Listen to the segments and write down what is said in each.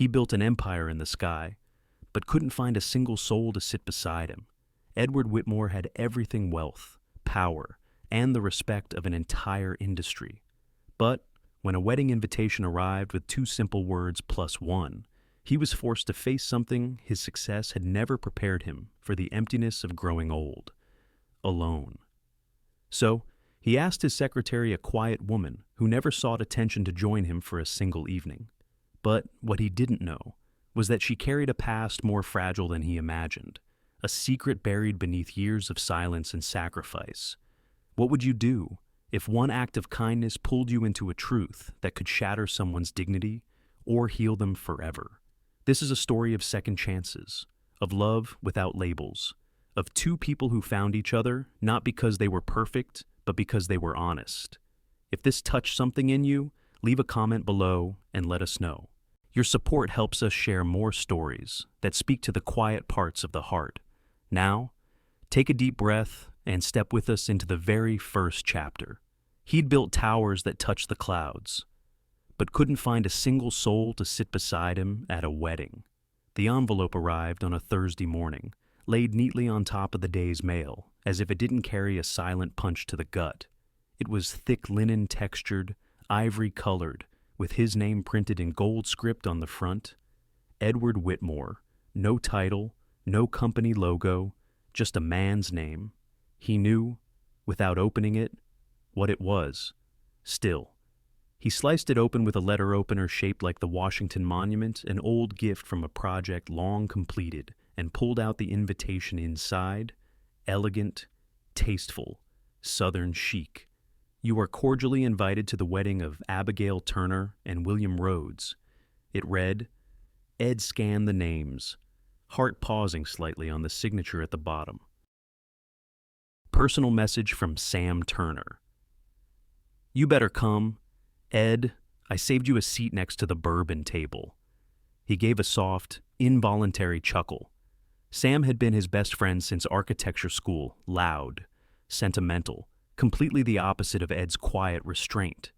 He built an empire in the sky, but couldn't find a single soul to sit beside him. Edward Whitmore had everything: wealth, power, and the respect of an entire industry. But when a wedding invitation arrived with two simple words, +1, he was forced to face something his success had never prepared him for: the emptiness of growing old, alone. So, he asked his secretary, a quiet woman who never sought attention, to join him for a single evening. But what he didn't know was that she carried a past more fragile than he imagined, a secret buried beneath years of silence and sacrifice. What would you do if one act of kindness pulled you into a truth that could shatter someone's dignity or heal them forever? This is a story of second chances, of love without labels, of two people who found each other not because they were perfect, but because they were honest. If this touched something in you, leave a comment below and let us know. Your support helps us share more stories that speak to the quiet parts of the heart. Now, take a deep breath and step with us into the very first chapter. He'd built towers that touched the clouds, but couldn't find a single soul to sit beside him at a wedding. The envelope arrived on a Thursday morning, laid neatly on top of the day's mail, as if it didn't carry a silent punch to the gut. It was thick linen textured, ivory-colored, with his name printed in gold script on the front. Edward Whitmore. No title, no company logo, just a man's name. He knew, without opening it, what it was. Still, he sliced it open with a letter opener shaped like the Washington Monument, an old gift from a project long completed, and pulled out the invitation inside. Elegant, tasteful, southern chic. You are cordially invited to the wedding of Abigail Turner and William Rhodes. It read. Ed scanned the names, heart pausing slightly on the signature at the bottom. Personal message from Sam Turner. You better come. Ed, I saved you a seat next to the bourbon table. He gave a soft, involuntary chuckle. Sam had been his best friend since architecture school, loud, sentimental, completely the opposite of Ed's quiet restraint.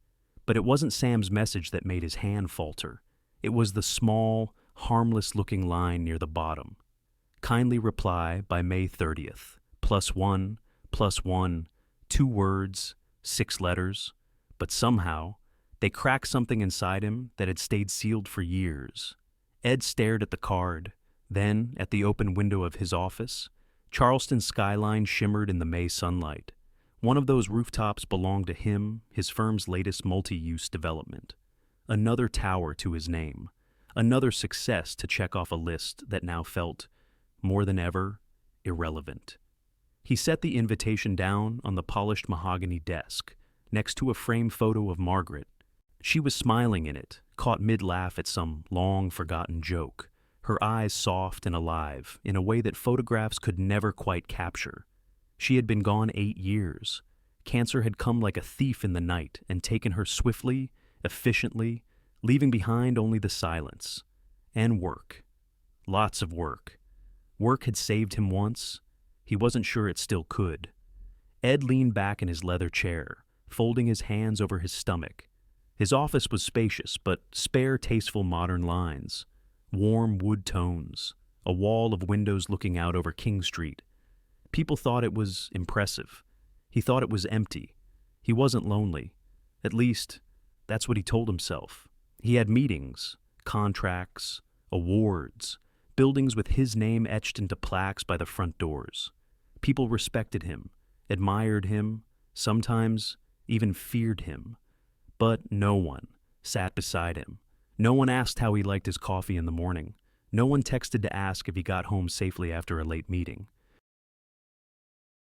But it wasn't Sam's message that made his hand falter. It was the small, harmless-looking line near the bottom. Kindly reply by May 30th. +1, +1, 2 words, 6 letters. But somehow, they cracked something inside him that had stayed sealed for years. Ed stared at the card, then at the open window of his office. Charleston's skyline shimmered in the May sunlight. One of those rooftops belonged to him, his firm's latest multi-use development. Another tower to his name. Another success to check off a list that now felt, more than ever, irrelevant. He set the invitation down on the polished mahogany desk, next to a framed photo of Margaret. She was smiling in it, caught mid-laugh at some long-forgotten joke, her eyes soft and alive in a way that photographs could never quite capture. She had been gone 8 years. Cancer had come like a thief in the night and taken her swiftly, efficiently, leaving behind only the silence. And work. Lots of work. Work had saved him once. He wasn't sure it still could. Ed leaned back in his leather chair, folding his hands over his stomach. His office was spacious, but spare, tasteful modern lines. Warm wood tones. A wall of windows looking out over King Street. People thought it was impressive. He thought it was empty. He wasn't lonely. At least, that's what he told himself. He had meetings, contracts, awards, buildings with his name etched into plaques by the front doors. People respected him, admired him, sometimes even feared him. But no one sat beside him. No one asked how he liked his coffee in the morning. No one texted to ask if he got home safely after a late meeting.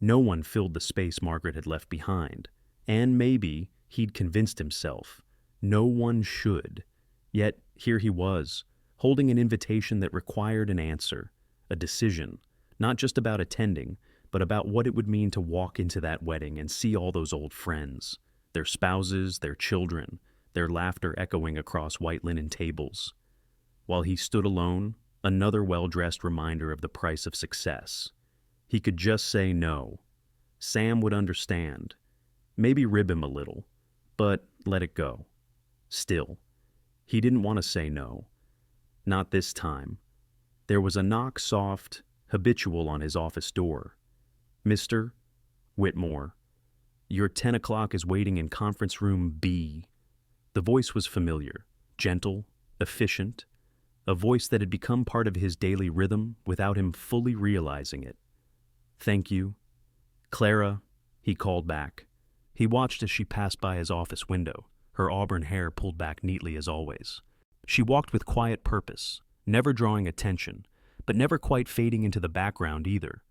No one filled the space Margaret had left behind, and maybe he'd convinced himself no one should. Yet here he was, holding an invitation that required an answer, a decision, not just about attending, but about what it would mean to walk into that wedding and see all those old friends, their spouses, their children, their laughter echoing across white linen tables. While he stood alone, another well-dressed reminder of the price of success. He could just say no. Sam would understand. Maybe rib him a little, but let it go. Still, he didn't want to say no. Not this time. There was a knock, soft, habitual, on his office door. "Mr. Whitmore, your 10 o'clock is waiting in conference room B." The voice was familiar, gentle, efficient, a voice that had become part of his daily rhythm without him fully realizing it. "Thank you. Clara," he called back. He watched as she passed by his office window, her auburn hair pulled back neatly as always. She walked with quiet purpose, never drawing attention, but never quite fading into the background either.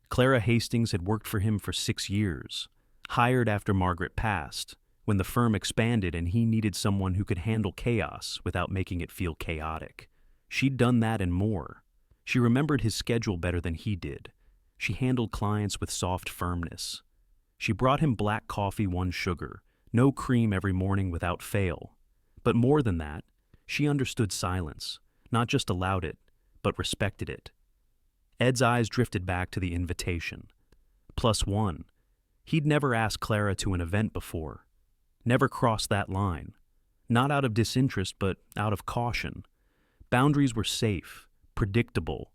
Clara Hastings had worked for him for 6 years, hired after Margaret passed, when the firm expanded and he needed someone who could handle chaos without making it feel chaotic. She'd done that and more. She remembered his schedule better than he did. She handled clients with soft firmness. She brought him black coffee, 1 sugar, no cream every morning without fail. But more than that, she understood silence, not just allowed it, but respected it. Ed's eyes drifted back to the invitation. +1. He'd never asked Clara to an event before. Never crossed that line. Not out of disinterest, but out of caution. Boundaries were safe, predictable.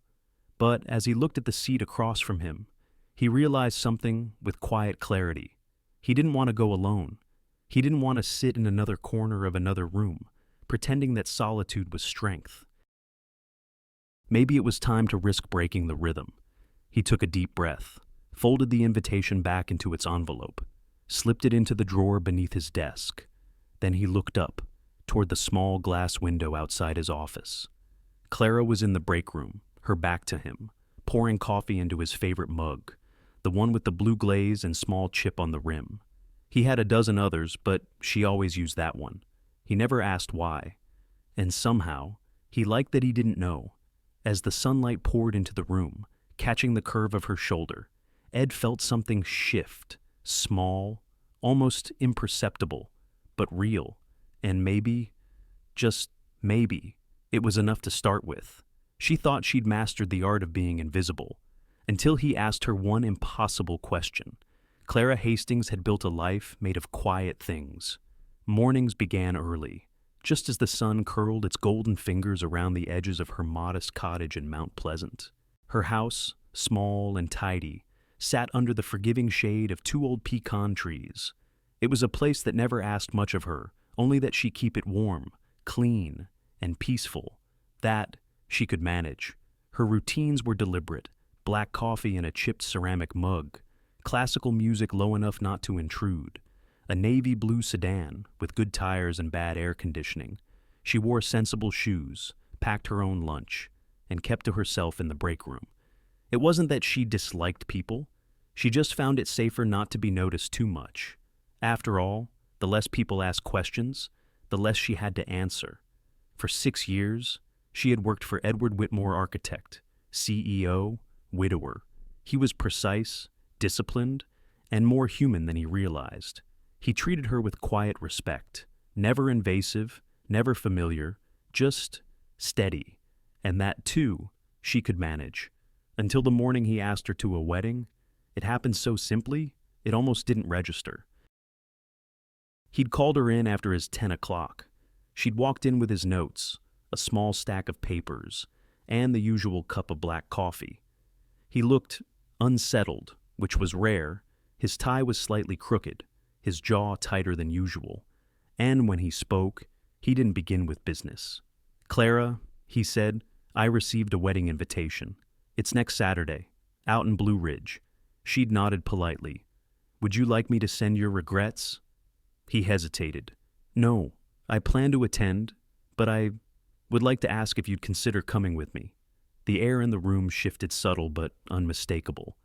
But as he looked at the seat across from him, he realized something with quiet clarity. He didn't want to go alone. He didn't want to sit in another corner of another room, pretending that solitude was strength. Maybe it was time to risk breaking the rhythm. He took a deep breath, folded the invitation back into its envelope, slipped it into the drawer beneath his desk. Then he looked up, toward the small glass window outside his office. Clara was in the break room, her back to him, pouring coffee into his favorite mug, the one with the blue glaze and small chip on the rim. He had a dozen others, but she always used that one. He never asked why. And somehow, he liked that he didn't know. As the sunlight poured into the room, catching the curve of her shoulder, Ed felt something shift, small, almost imperceptible, but real. And maybe, just maybe, it was enough to start with. She thought she'd mastered the art of being invisible, until he asked her one impossible question. Clara Hastings had built a life made of quiet things. Mornings began early, just as the sun curled its golden fingers around the edges of her modest cottage in Mount Pleasant. Her house, small and tidy, sat under the forgiving shade of 2 old pecan trees. It was a place that never asked much of her, only that she keep it warm, clean, and peaceful. That she could manage. Her routines were deliberate: black coffee in a chipped ceramic mug, classical music low enough not to intrude, a navy blue sedan with good tires and bad air conditioning. She wore sensible shoes, packed her own lunch, and kept to herself in the break room. It wasn't that she disliked people. She just found it safer not to be noticed too much. After all, the less people asked questions, the less she had to answer. For 6 years, she had worked for Edward Whitmore Architect, CEO, widower. He was precise, disciplined, and more human than he realized. He treated her with quiet respect, never invasive, never familiar, just steady. And that, too, she could manage. Until the morning he asked her to a wedding, it happened so simply, it almost didn't register. He'd called her in after his 10 o'clock. She'd walked in with his notes, a small stack of papers, and the usual cup of black coffee. He looked unsettled, which was rare. His tie was slightly crooked, his jaw tighter than usual. And when he spoke, he didn't begin with business. "Clara," he said, "I received a wedding invitation. It's next Saturday, out in Blue Ridge." She'd nodded politely. "Would you like me to send your regrets?" He hesitated. "No, I plan to attend, but I would like to ask if you'd consider coming with me." The air in the room shifted, subtle but unmistakable.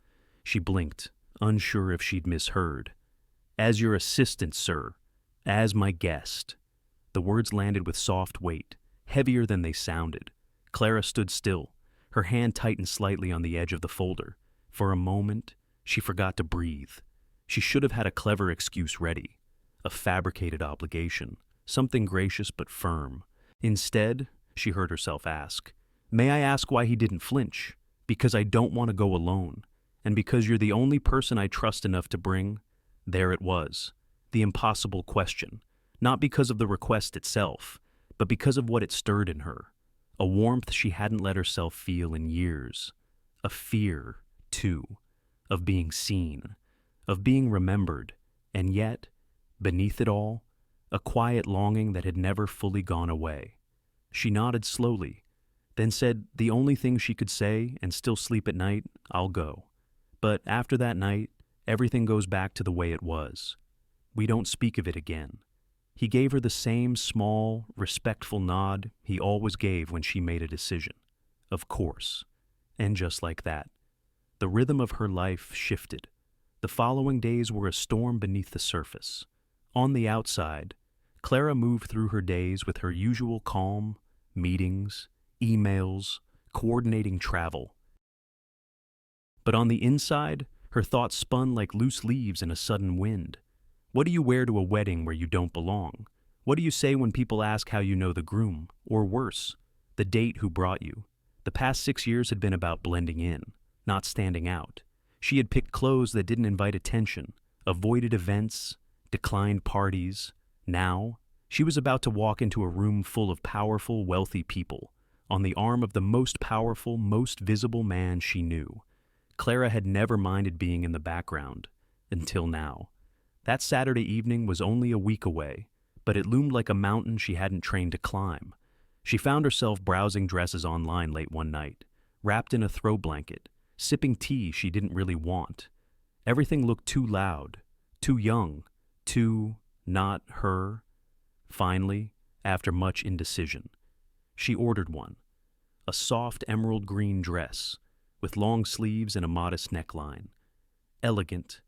She blinked, unsure if she'd misheard. "As your assistant, sir. As my guest." The words landed with soft weight, heavier than they sounded. Clara stood still, her hand tightened slightly on the edge of the folder. For a moment, she forgot to breathe. She should have had a clever excuse ready, a fabricated obligation, something gracious but firm. Instead, she heard herself ask, "May I ask why he didn't flinch?" "Because I don't want to go alone, and because you're the only person I trust enough to bring." There it was, the impossible question, not because of the request itself, but because of what it stirred in her. a warmth she hadn't let herself feel in years, a fear, too, of being seen, of being remembered, and yet, beneath it all, a quiet longing that had never fully gone away. She nodded slowly, then said the only thing she could say and still sleep at night, "I'll go." But after that night, everything goes back to the way it was. We don't speak of it again. He gave her the same small, respectful nod he always gave when she made a decision. Of course. And just like that, the rhythm of her life shifted. The following days were a storm beneath the surface. On the outside, Clara moved through her days with her usual calm, meetings, emails, coordinating travel. But on the inside, her thoughts spun like loose leaves in a sudden wind. What do you wear to a wedding where you don't belong? What do you say when people ask how you know the groom? Or worse, the date who brought you? The past 6 years had been about blending in, not standing out. She had picked clothes that didn't invite attention, avoided events, declined parties. Now, she was about to walk into a room full of powerful, wealthy people, on the arm of the most powerful, most visible man she knew. Clara had never minded being in the background, until now. That Saturday evening was only a week away, but it loomed like a mountain she hadn't trained to climb. She found herself browsing dresses online late one night, wrapped in a throw blanket, sipping tea she didn't really want. Everything looked too loud, too young, too not her. Finally, after much indecision, she ordered one, a soft emerald green dress with long sleeves and a modest neckline. Elegant,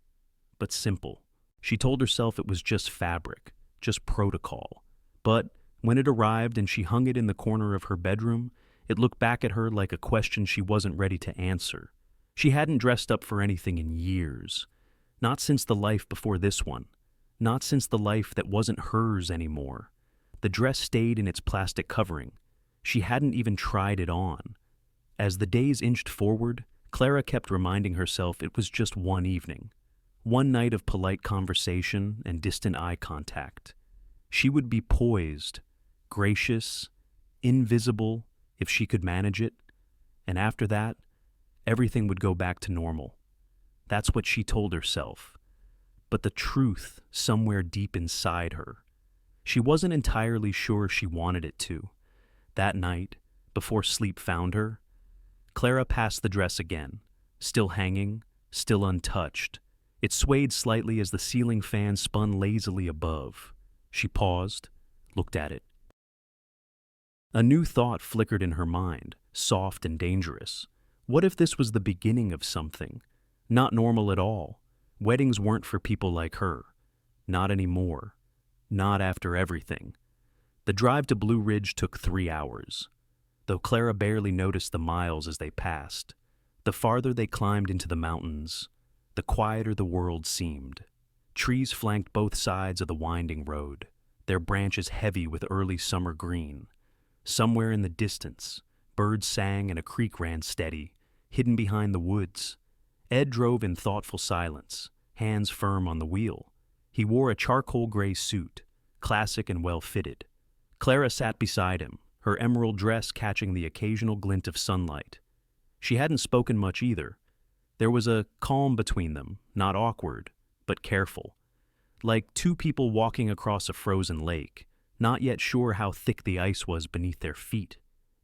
but simple. She told herself it was just fabric, just protocol. But when it arrived and she hung it in the corner of her bedroom, it looked back at her like a question she wasn't ready to answer. She hadn't dressed up for anything in years. Not since the life before this one. Not since the life that wasn't hers anymore. The dress stayed in its plastic covering. She hadn't even tried it on. As the days inched forward, Clara kept reminding herself it was just one evening. One night of polite conversation and distant eye contact. She would be poised, gracious, invisible if she could manage it, and after that, everything would go back to normal. That's what she told herself. But the truth somewhere deep inside her, she wasn't entirely sure she wanted it to. That night, before sleep found her, Clara passed the dress again, still hanging, still untouched. It swayed slightly as the ceiling fan spun lazily above. She paused, looked at it. A new thought flickered in her mind, soft and dangerous. What if this was the beginning of something? Not normal at all. Weddings weren't for people like her. Not anymore. Not after everything. The drive to Blue Ridge took 3 hours, though Clara barely noticed the miles as they passed. The farther they climbed into the mountains, the quieter the world seemed. Trees flanked both sides of the winding road, their branches heavy with early summer green. Somewhere in the distance, birds sang and a creek ran steady, hidden behind the woods. Ed drove in thoughtful silence, hands firm on the wheel. He wore a charcoal gray suit, classic and well-fitted. Clara sat beside him, her emerald dress catching the occasional glint of sunlight. She hadn't spoken much either. There was a calm between them, not awkward, but careful. Like two people walking across a frozen lake, not yet sure how thick the ice was beneath their feet.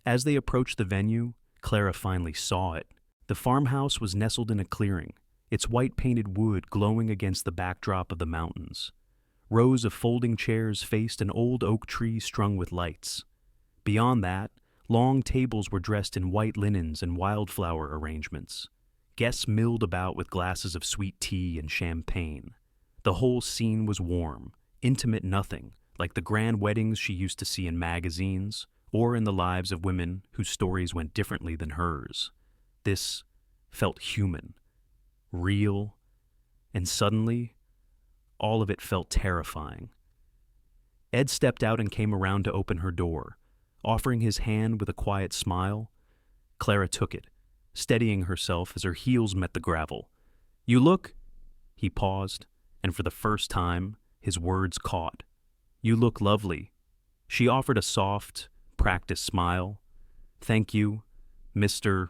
As they approached the venue, Clara finally saw it. The farmhouse was nestled in a clearing, its white-painted wood glowing against the backdrop of the mountains. Rows of folding chairs faced an old oak tree strung with lights. Beyond that, long tables were dressed in white linens and wildflower arrangements. Guests milled about with glasses of sweet tea and champagne. The whole scene was warm, intimate nothing, like the grand weddings she used to see in magazines, or in the lives of women whose stories went differently than hers. This felt human, real, and suddenly, all of it felt terrifying. Ed stepped out and came around to open her door, offering his hand with a quiet smile. Clara took it, steadying herself as her heels met the gravel. "You look—" He paused, and for the first time, his words caught. "You look lovely." She offered a soft, practiced smile. "Thank you, Mr.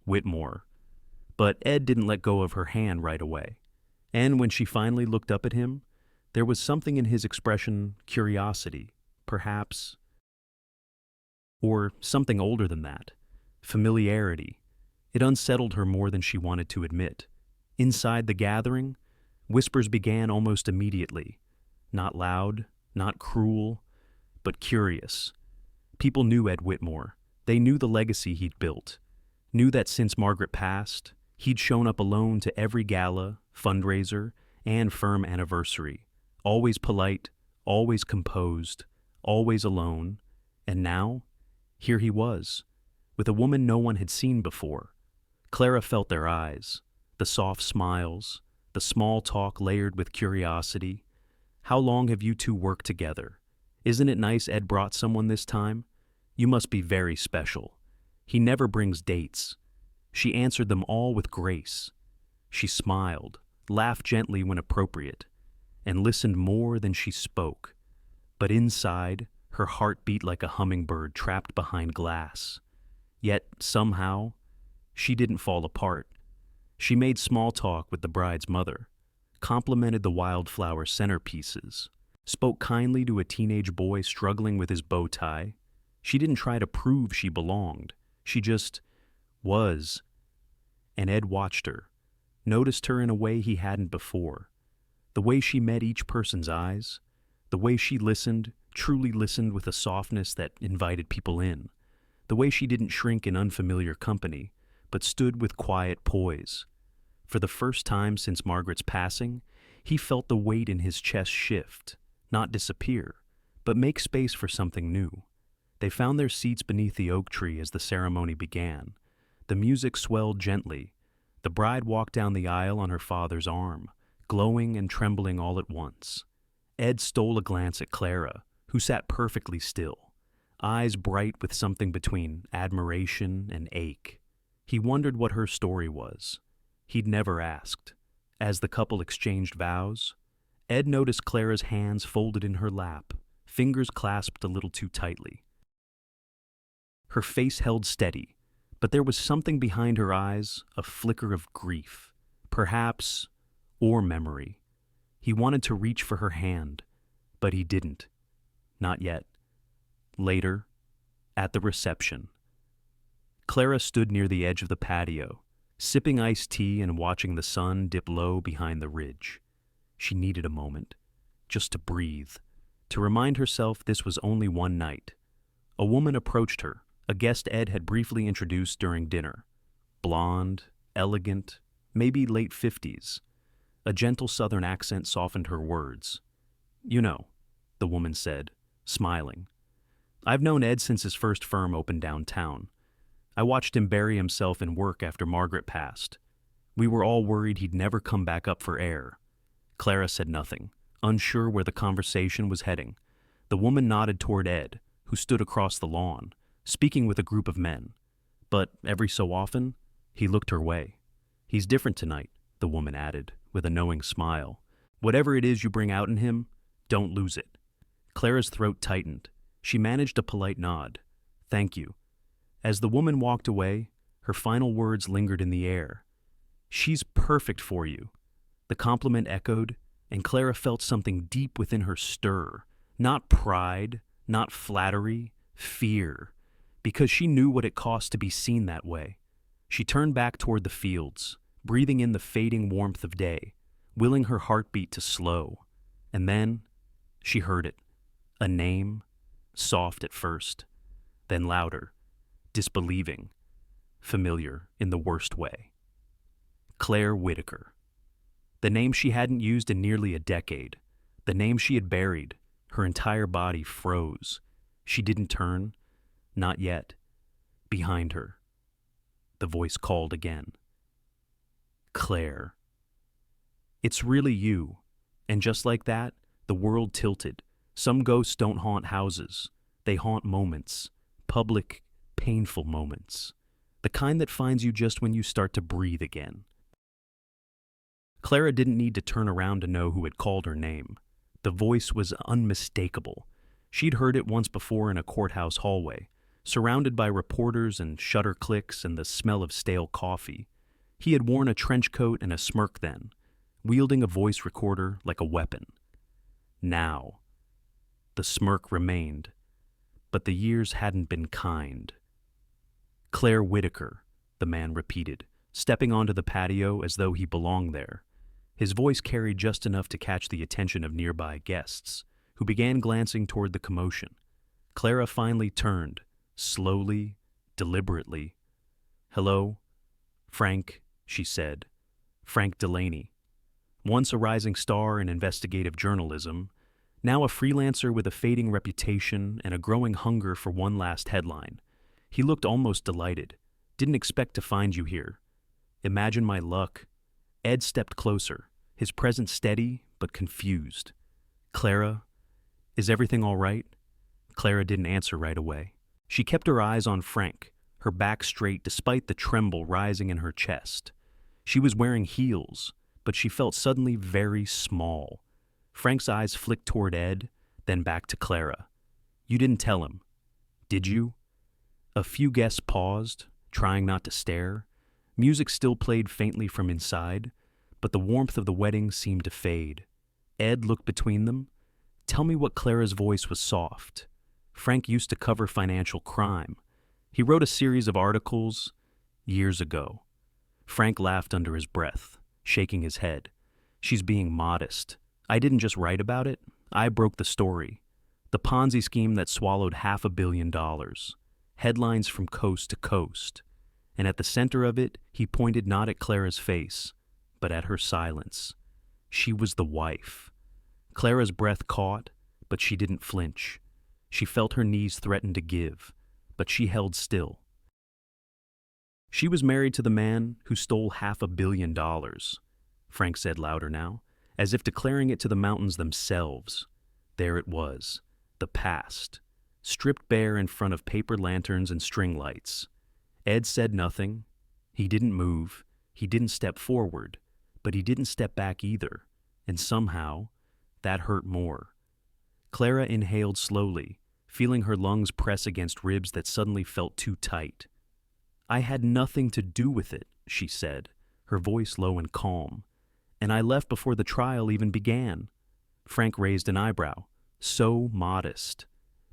Whitmore." But Ed didn't let go of her hand right away. And when she finally looked up at him, there was something in his expression, curiosity, perhaps, or something older than that, familiarity. It unsettled her more than she wanted to admit. Inside the gathering, whispers began almost immediately. Not loud, not cruel, but curious. People knew Ed Whitmore. They knew the legacy he'd built. Knew that since Margaret passed, he'd shown up alone to every gala, fundraiser, and firm anniversary. Always polite, always composed, always alone. And now, here he was, with a woman no one had seen before. Clara felt their eyes, the soft smiles, the small talk layered with curiosity. "How long have you two worked together? Isn't it nice Ed brought someone this time? You must be very special. He never brings dates." She answered them all with grace. She smiled, laughed gently when appropriate, and listened more than she spoke. But inside, her heart beat like a hummingbird trapped behind glass. Yet, somehow, she didn't fall apart. She made small talk with the bride's mother, complimented the wildflower centerpieces, spoke kindly to a teenage boy struggling with his bow tie. She didn't try to prove she belonged. She just was. And Ed watched her, noticed her in a way he hadn't before. The way she met each person's eyes, the way she listened, truly listened with a softness that invited people in, the way she didn't shrink in unfamiliar company, but stood with quiet poise. For the first time since Margaret's passing, he felt the weight in his chest shift, not disappear, but make space for something new. They found their seats beneath the oak tree as the ceremony began. The music swelled gently. The bride walked down the aisle on her father's arm, glowing and trembling all at once. Ed stole a glance at Clara, who sat perfectly still, eyes bright with something between admiration and ache. He wondered what her story was. He'd never asked. As the couple exchanged vows, Ed noticed Clara's hands folded in her lap, fingers clasped a little too tightly. Her face held steady, but there was something behind her eyes, a flicker of grief, perhaps, or memory. He wanted to reach for her hand, but he didn't. Not yet. Later, at the reception. Clara stood near the edge of the patio, sipping iced tea and watching the sun dip low behind the ridge. She needed a moment, just to breathe, to remind herself this was only one night. A woman approached her, a guest Ed had briefly introduced during dinner. Blonde, elegant, maybe late 50s. A gentle southern accent softened her words. "You know," the woman said, smiling. "I've known Ed since his first firm opened downtown. I watched him bury himself in work after Margaret passed. We were all worried he'd never come back up for air." Clara said nothing, unsure where the conversation was heading. The woman nodded toward Ed, who stood across the lawn, speaking with a group of men. But every so often, he looked her way. "He's different tonight," the woman added, with a knowing smile. "Whatever it is you bring out in him, don't lose it." Clara's throat tightened. She managed a polite nod. "Thank you." As the woman walked away, her final words lingered in the air. "She's perfect for you." The compliment echoed, and Clara felt something deep within her stir. Not pride, not flattery, fear. Because she knew what it cost to be seen that way. She turned back toward the fields, breathing in the fading warmth of day, willing her heartbeat to slow. And then, she heard it. A name, soft at first, then louder, disbelieving, familiar in the worst way. Claire Whitaker. The name she hadn't used in nearly a decade. The name she had buried. Her entire body froze. She didn't turn. Not yet. Behind her, the voice called again. "Claire." "It's really you." And just like that, the world tilted. Some ghosts don't haunt houses. They haunt moments. Public, painful moments. The kind that finds you just when you start to breathe again. Clara didn't need to turn around to know who had called her name. The voice was unmistakable. She'd heard it once before in a courthouse hallway, Surrounded by reporters and shutter clicks and the smell of stale coffee, he had worn a trench coat and a smirk then, wielding a voice recorder like a weapon. Now, the smirk remained, but the years hadn't been kind. Claire Whitaker, the man repeated, stepping onto the patio as though he belonged there. His voice carried just enough to catch the attention of nearby guests, who began glancing toward the commotion. Clara finally turned, slowly, deliberately. "Hello, Frank," she said. "Frank Delaney. Once a rising star in investigative journalism, now a freelancer with a fading reputation and a growing hunger for one last headline." He looked almost delighted. "Didn't expect to find you here. Imagine my luck." Ed stepped closer, his presence steady but confused. "Clara, is everything all right?" Clara didn't answer right away. She kept her eyes on Frank, her back straight despite the tremble rising in her chest. She was wearing heels, but she felt suddenly very small. Frank's eyes flicked toward Ed, then back to Clara. "You didn't tell him, did you?" A few guests paused, trying not to stare. Music still played faintly from inside, but the warmth of the wedding seemed to fade. Ed looked between them. "Tell me what." Clara's voice was soft. "Frank used to cover financial crime. He wrote a series of articles years ago." Frank laughed under his breath, shaking his head. "She's being modest. I didn't just write about it. I broke the story. The Ponzi scheme that swallowed $500 million. Headlines from coast to coast. And at the center of it, he pointed not at Clara's face, but at her silence. She was the wife. Clara's breath caught, but she didn't flinch. She felt her knees threaten to give, but she held still. She was married to the man who stole $500 million, Frank said louder now, as if declaring it to the mountains themselves. There it was, the past, stripped bare in front of paper lanterns and string lights. Ed said nothing. He didn't move. He didn't step forward, but he didn't step back either, and somehow, that hurt more. Clara inhaled slowly, feeling her lungs press against ribs that suddenly felt too tight. "I had nothing to do with it," she said, her voice low and calm. "And I left before the trial even began." Frank raised an eyebrow. So modest.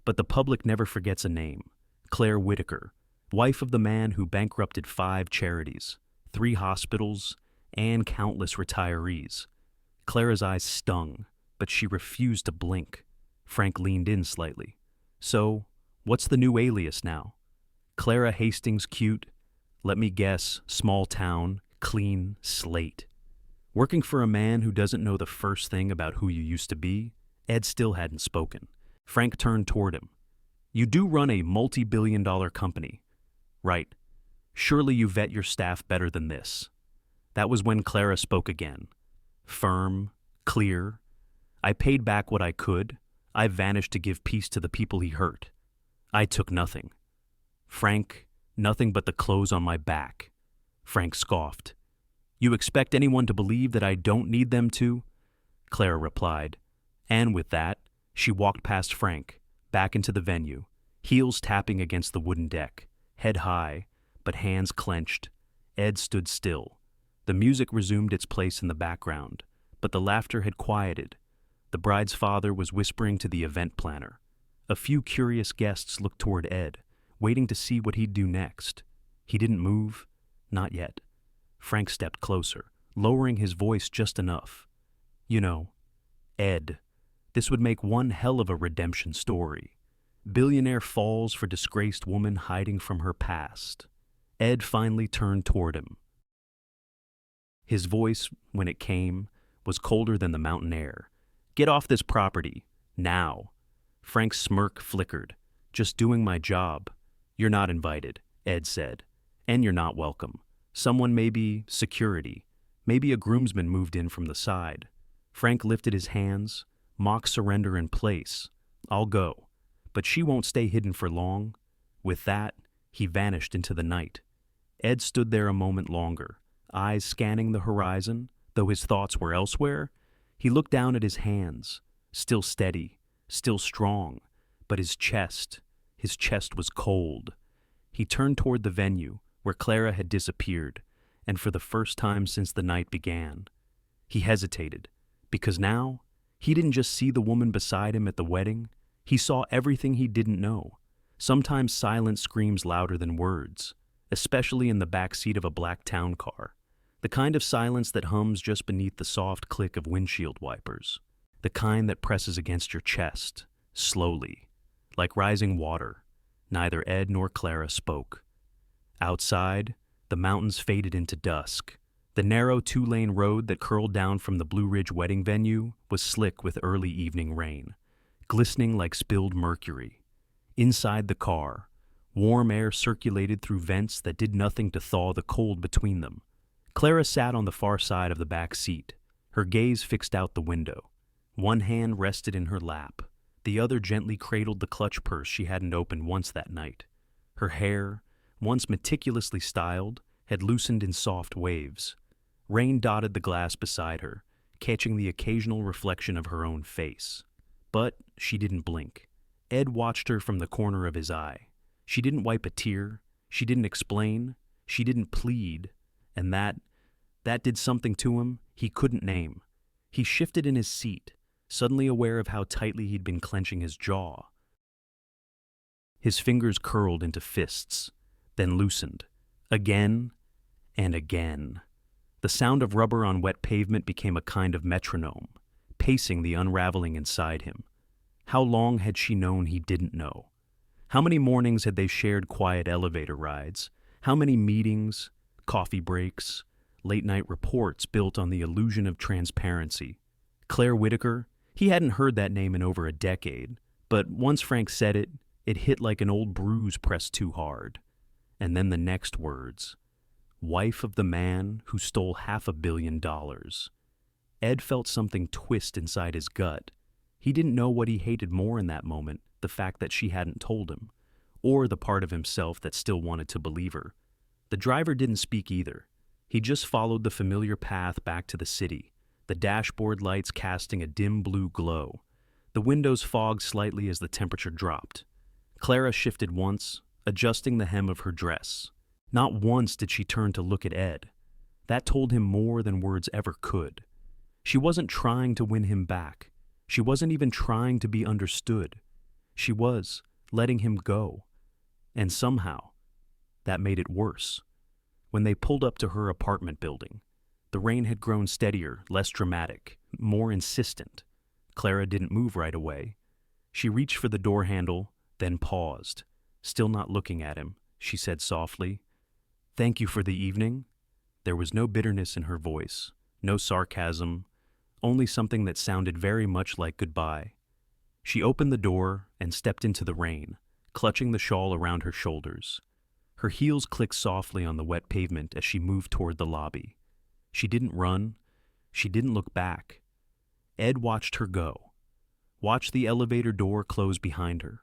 But the public never forgets a name. Claire Whitaker, wife of the man who bankrupted 5 charities, 3 hospitals, and countless retirees. Clara's eyes stung, but she refused to blink. Frank leaned in slightly. "So, what's the new alias now?" "Clara Hastings Cute. Let me guess, small town, clean slate." Working for a man who doesn't know the first thing about who you used to be, Ed still hadn't spoken. Frank turned toward him. "You do run a multi-billion-dollar company, right? Surely you vet your staff better than this." That was when Clara spoke again. Firm, clear. "I paid back what I could. I vanished to give peace to the people he hurt. I took nothing." "Frank, nothing but the clothes on my back." Frank scoffed. "You expect anyone to believe that I don't need them to?" Clara replied. And with that, she walked past Frank, back into the venue, heels tapping against the wooden deck, head high, but hands clenched. Ed stood still. The music resumed its place in the background, but the laughter had quieted. The bride's father was whispering to the event planner. A few curious guests looked toward Ed, waiting to see what he'd do next. He didn't move, not yet. Frank stepped closer, lowering his voice just enough. "You know, Ed, this would make one hell of a redemption story. Billionaire falls for disgraced woman hiding from her past." Ed finally turned toward him. His voice, when it came, was colder than the mountain air. "Get off this property, now." Frank's smirk flickered. "Just doing my job." "You're not invited," Ed said. "And you're not welcome. Someone, maybe security. Maybe a groomsman moved in from the side." Frank lifted his hands, mock surrender in place. "I'll go. But she won't stay hidden for long." With that, he vanished into the night. Ed stood there a moment longer, eyes scanning the horizon, though his thoughts were elsewhere. He looked down at his hands, still steady, still strong, but his chest, His chest was cold. He turned toward the venue, where Clara had disappeared, and for the first time since the night began. He hesitated, because now, he didn't just see the woman beside him at the wedding, he saw everything he didn't know. Sometimes silence screams louder than words, especially in the back seat of a black town car. The kind of silence that hums just beneath the soft click of windshield wipers. The kind that presses against your chest, slowly, like rising water. Neither Ed nor Clara spoke. Outside, the mountains faded into dusk. The narrow two-lane road that curled down from the Blue Ridge wedding venue was slick with early evening rain, glistening like spilled mercury. Inside the car, warm air circulated through vents that did nothing to thaw the cold between them. Clara sat on the far side of the back seat, her gaze fixed out the window. One hand rested in her lap. The other gently cradled the clutch purse she hadn't opened once that night. Her hair, once meticulously styled, had loosened in soft waves. Rain dotted the glass beside her, catching the occasional reflection of her own face. But she didn't blink. Ed watched her from the corner of his eye. She didn't wipe a tear. She didn't explain. She didn't plead. And that did something to him he couldn't name. He shifted in his seat, suddenly aware of how tightly he'd been clenching his jaw. His fingers curled into fists, then loosened, again and again. The sound of rubber on wet pavement became a kind of metronome, pacing the unraveling inside him. How long had she known he didn't know? How many mornings had they shared quiet elevator rides? How many meetings, coffee breaks, late-night reports built on the illusion of transparency? Claire Whitaker? He hadn't heard that name in over a decade, but once Frank said it, it hit like an old bruise pressed too hard. And then the next words. Wife of the man who stole $500 million. Ed felt something twist inside his gut. He didn't know what he hated more in that moment, the fact that she hadn't told him, or the part of himself that still wanted to believe her. The driver didn't speak either. He just followed the familiar path back to the city, the dashboard lights casting a dim blue glow. The windows fogged slightly as the temperature dropped. Clara shifted once, adjusting the hem of her dress. Not once did she turn to look at Ed. That told him more than words ever could. She wasn't trying to win him back. She wasn't even trying to be understood. She was letting him go. And somehow, that made it worse. When they pulled up to her apartment building, the rain had grown steadier, less dramatic, more insistent. Clara didn't move right away. She reached for the door handle, then paused. Still not looking at him, she said softly, "Thank you for the evening." There was no bitterness in her voice, no sarcasm, only something that sounded very much like goodbye. She opened the door and stepped into the rain, clutching the shawl around her shoulders. Her heels clicked softly on the wet pavement as she moved toward the lobby. She didn't run. She didn't look back. Ed watched her go, watched the elevator door close behind her,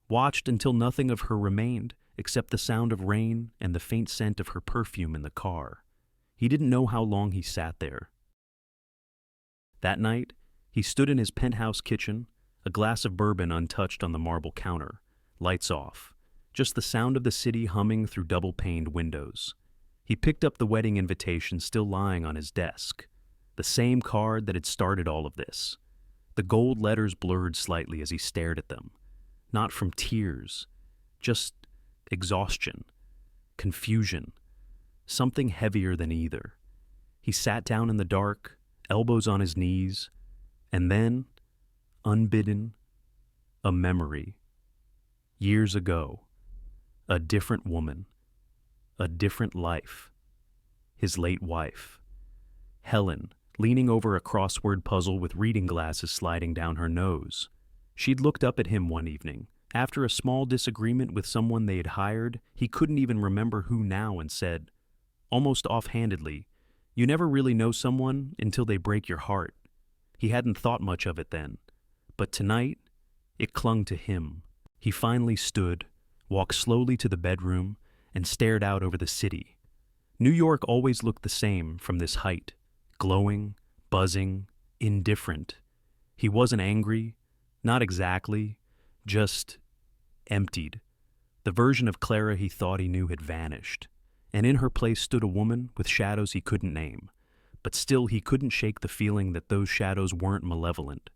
watched until nothing of her remained except the sound of rain and the faint scent of her perfume in the car. He didn't know how long he sat there. That night, he stood in his penthouse kitchen, a glass of bourbon untouched on the marble counter, lights off, just the sound of the city humming through double-paned windows. He picked up the wedding invitation still lying on his desk, the same card that had started all of this. The gold letters blurred slightly as he stared at them, not from tears, just exhaustion, confusion, something heavier than either. He sat down in the dark, elbows on his knees, and then, unbidden, a memory. Years ago, a different woman, a different life. His late wife, Helen, leaning over a crossword puzzle with reading glasses sliding down her nose. She'd looked up at him one evening, after a small disagreement with someone they had hired. He couldn't even remember who now, and said, almost offhandedly, "You never really know someone until they break your heart." He hadn't thought much of it then, but tonight, it clung to him. He finally stood, walked slowly to the bedroom, and stared out over the city. New York always looked the same from this height, glowing, buzzing, indifferent. He wasn't angry, not exactly, just emptied. The version of Clara he thought he knew had vanished, and in her place stood a woman with shadows he couldn't name. But still he couldn't shake the feeling that those shadows weren't malevolent,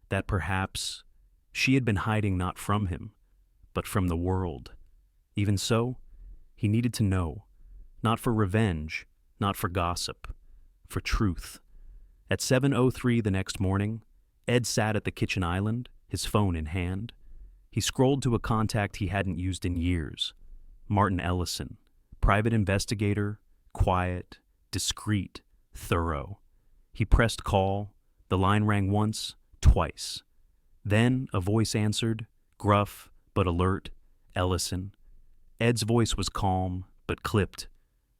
that perhaps she had been hiding not from him, but from the world. Even so, he needed to know, not for revenge, not for gossip, for truth. At 7:03 the next morning, Ed sat at the kitchen island, his phone in hand. He scrolled to a contact he hadn't used in years. Martin Ellison, private investigator, quiet, discreet, thorough. He pressed call. The line rang once, twice. Then a voice answered, gruff but alert, Ellison. Ed's voice was calm but clipped.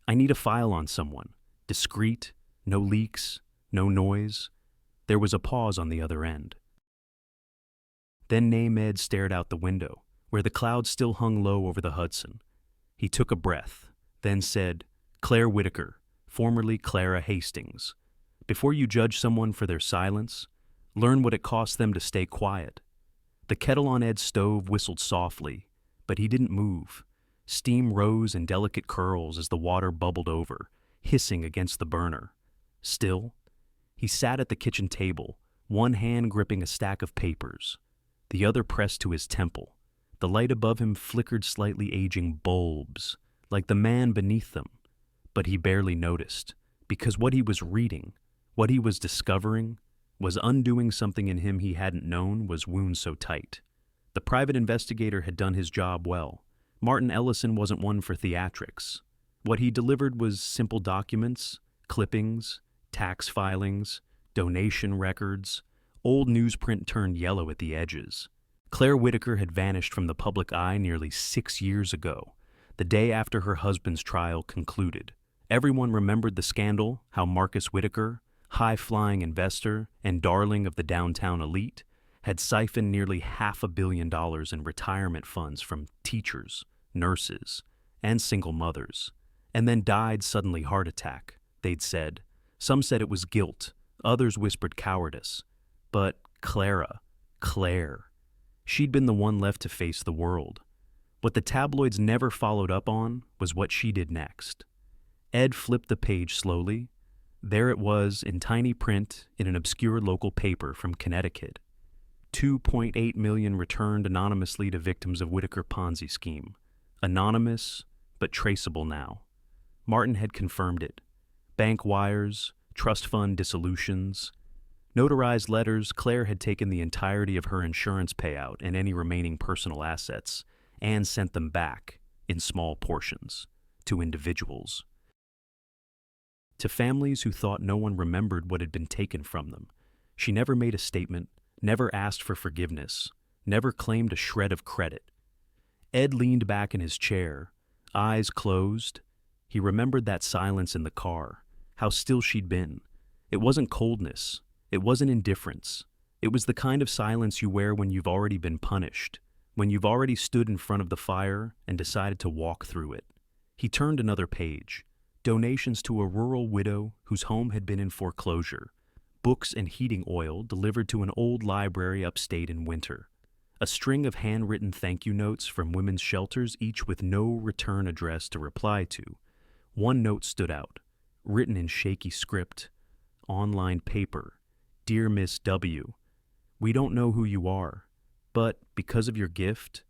I need a file on someone. Discreet, no leaks, no noise. There was a pause on the other end. Then Name Ed stared out the window, where the clouds still hung low over the Hudson. He took a breath, then said, Claire Whitaker, formerly Clara Hastings. Before you judge someone for their silence, learn what it costs them to stay quiet. The kettle on Ed's stove whistled softly, but he didn't move. Steam rose in delicate curls as the water bubbled over, hissing against the burner. Still, he sat at the kitchen table, one hand gripping a stack of papers, the other pressed to his temple. The light above him flickered slightly aging bulbs, like the man beneath them. But he barely noticed, because what he was reading, what he was discovering, was undoing something in him he hadn't known was wound so tight. The private investigator had done his job well. Martin Ellison wasn't one for theatrics. What he delivered was simple documents, clippings, tax filings, donation records. Old newsprint turned yellow at the edges. Claire Whitaker had vanished from the public eye nearly 6 years ago, the day after her husband's trial concluded. Everyone remembered the scandal, how Marcus Whitaker, high-flying investor and darling of the downtown elite, had siphoned nearly $500 million in retirement funds from teachers, nurses, and single mothers, and then died suddenly heart attack, they'd said. Some said it was guilt, others whispered cowardice. But Claire, she'd been the one left to face the world. What the tabloids never followed up on was what she did next. Ed flipped the page slowly. There it was in tiny print in an obscure local paper from Connecticut. 2.8 million returned anonymously to victims of Whitaker Ponzi scheme. Anonymous, but traceable now. Martin had confirmed it. Bank wires, trust fund dissolutions. Notarized letters, Claire had taken the entirety of her insurance payout and any remaining personal assets and sent them back, in small portions, to individuals. To families who thought no one remembered what had been taken from them. She never made a statement, never asked for forgiveness, never claimed a shred of credit. Ed leaned back in his chair, eyes closed. He remembered that silence in the car, how still she'd been. It wasn't coldness. It wasn't indifference. It was the kind of silence you wear when you've already been punished, when you've already stood in front of the fire and decided to walk through it. He turned another page. Donations to a rural widow whose home had been in foreclosure. Books and heating oil delivered to an old library upstate in winter. A string of handwritten thank you notes from women's shelters, each with no return address to reply to. One note stood out, written in shaky script, online paper. Dear Miss W., we don't know who you are, but because of your gift,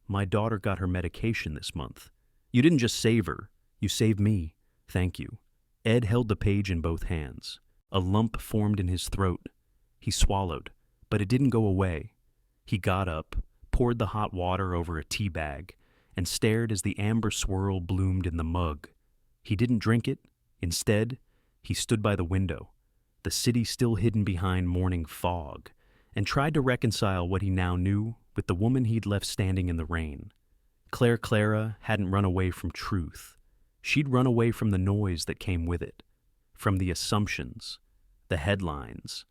my daughter got her medication this month. You didn't just save her, you saved me. Thank you. Ed held the page in both hands. A lump formed in his throat. He swallowed, but it didn't go away. He got up, poured the hot water over a tea bag, and stared as the amber swirl bloomed in the mug. He didn't drink it. Instead, he stood by the window, the city still hidden behind morning fog, and tried to reconcile what he now knew with the woman he'd left standing in the rain. Clara hadn't run away from truth. She'd run away from the noise that came with it, from the assumptions, the headlines,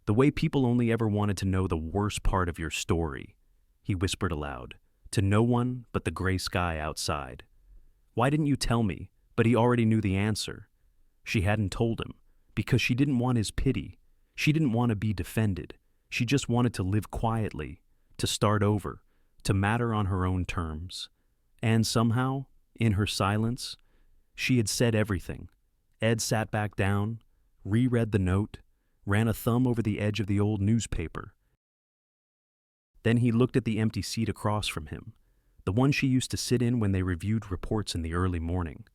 the way people only ever wanted to know the worst part of your story, he whispered aloud, to no one but the gray sky outside. Why didn't you tell me? But he already knew the answer. She hadn't told him, because she didn't want his pity. She didn't want to be defended. She just wanted to live quietly, to start over, to matter on her own terms. And somehow, in her silence, she had said everything. Ed sat back down, reread the note, ran a thumb over the edge of the old newspaper. Then he looked at the empty seat across from him, the one she used to sit in when they reviewed reports in the early morning,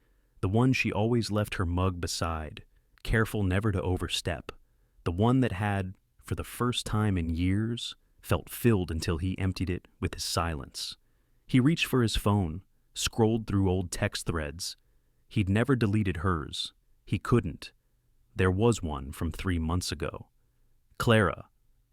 the one she always left her mug beside, careful never to overstep, the one that had, for the first time in years, felt filled until he emptied it with his silence. He reached for his phone, scrolled through old text threads. He'd never deleted hers. He couldn't. There was one from 3 months ago. Clara,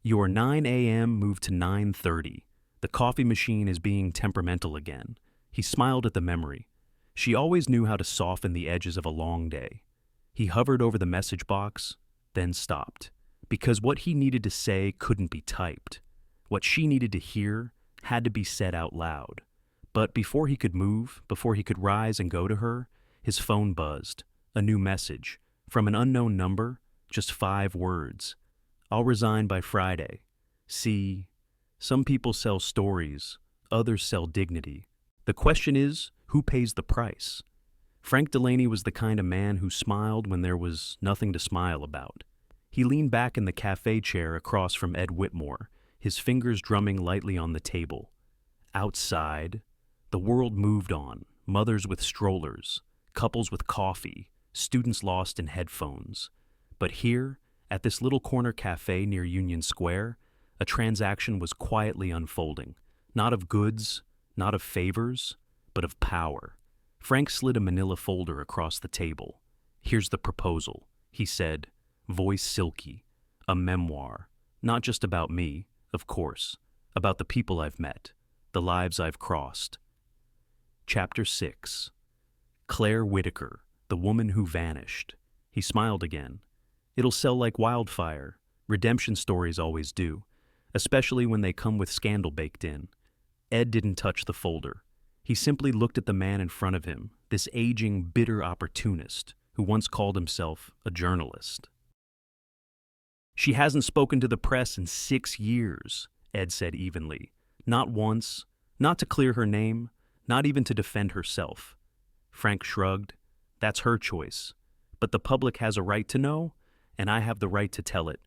your 9 a.m. moved to 9:30. The coffee machine is being temperamental again. He smiled at the memory. She always knew how to soften the edges of a long day. He hovered over the message box, then stopped, because what he needed to say couldn't be typed. What she needed to hear had to be said out loud. But before he could move, before he could rise and go to her, his phone buzzed. A new message. From an unknown number, just 5 words. I'll resign by Friday. See, some people sell stories, others sell dignity. The question is, who pays the price? Frank Delaney was the kind of man who smiled when there was nothing to smile about. He leaned back in the cafe chair across from Ed Whitmore, his fingers drumming lightly on the table. Outside, the world moved on, mothers with strollers, couples with coffee, students lost in headphones. But here, at this little corner cafe near Union Square, a transaction was quietly unfolding, not of goods, not of favors, but of power. Frank slid a manila folder across the table. Here's the proposal, he said, voice silky. A memoir, not just about me, of course, about the people I've met, the lives I've crossed. Chapter 6. Claire Whitaker, the woman who vanished. He smiled again. It'll sell like wildfire. Redemption stories always do, especially when they come with scandal baked in. Ed didn't touch the folder. He simply looked at the man in front of him, this aging, bitter opportunist who once called himself a journalist. She hasn't spoken to the press in 6 years, Ed said evenly. Not once, not to clear her name, not even to defend herself. Frank shrugged. That's her choice. But the public has a right to know, and I have the right to tell it.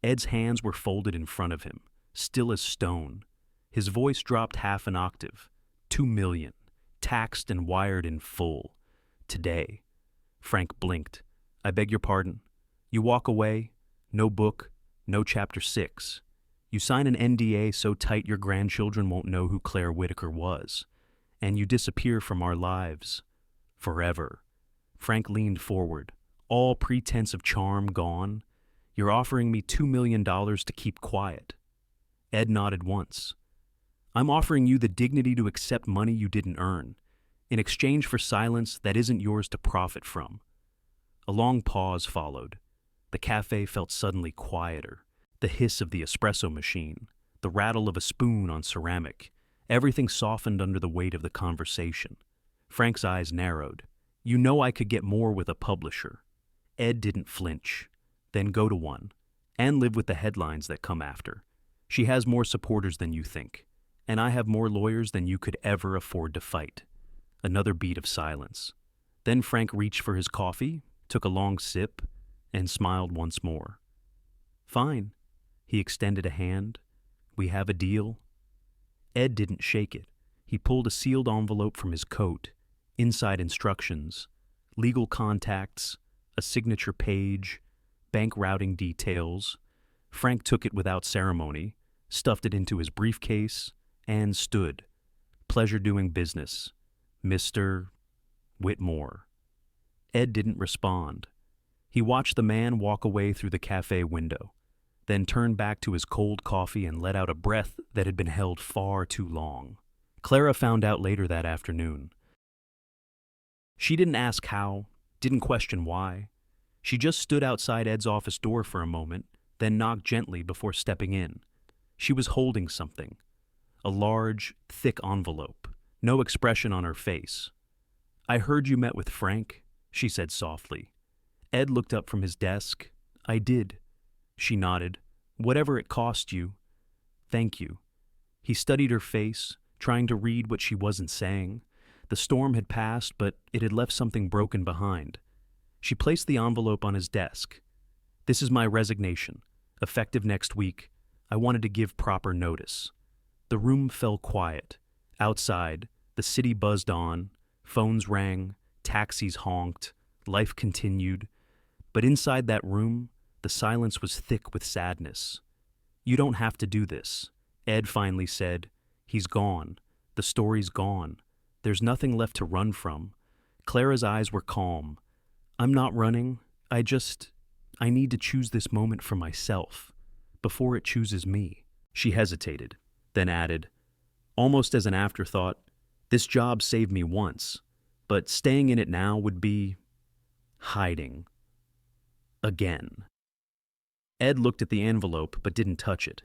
Ed's hands were folded in front of him, still as stone. His voice dropped half an octave. 2 million, taxed and wired in full. Today. Frank blinked. I beg your pardon. You walk away, no book, no chapter 6. You sign an NDA so tight your grandchildren won't know who Claire Whitaker was. And you disappear from our lives. Forever. Frank leaned forward. All pretense of charm gone. You're offering me $2 million to keep quiet. Ed nodded once. I'm offering you the dignity to accept money you didn't earn, in exchange for silence that isn't yours to profit from. A long pause followed. The cafe felt suddenly quieter. The hiss of the espresso machine, the rattle of a spoon on ceramic, everything softened under the weight of the conversation. Frank's eyes narrowed. You know I could get more with a publisher. Ed didn't flinch. Then go to one, and live with the headlines that come after. She has more supporters than you think, and I have more lawyers than you could ever afford to fight. Another beat of silence. Then Frank reached for his coffee, took a long sip, and smiled once more. Fine. He extended a hand. We have a deal. Ed didn't shake it. He pulled a sealed envelope from his coat. Inside instructions, legal contacts, a signature page, bank routing details. Frank took it without ceremony, stuffed it into his briefcase, and stood. Pleasure doing business. Mr. Whitmore. Ed didn't respond. He watched the man walk away through the cafe window, then turned back to his cold coffee and let out a breath that had been held far too long. Clara found out later that afternoon. She didn't ask how, didn't question why. She just stood outside Ed's office door for a moment, then knocked gently before stepping in. She was holding something. A large, thick envelope. No expression on her face. I heard you met with Frank, she said softly. Ed looked up from his desk. I did. She nodded. Whatever it cost you. Thank you. He studied her face, trying to read what she wasn't saying. The storm had passed, but it had left something broken behind. She placed the envelope on his desk. "This is my resignation. Effective next week. I wanted to give proper notice." The room fell quiet. Outside, the city buzzed on, phones rang, taxis honked, life continued. But inside that room, the silence was thick with sadness. "You don't have to do this," Ed finally said. "He's gone. The story's gone. There's nothing left to run from." Clara's eyes were calm. "I'm not running. I need to choose this moment for myself, before it chooses me." She hesitated, then added, almost as an afterthought, "This job saved me once, but staying in it now would be hiding. Again." Ed looked at the envelope but didn't touch it.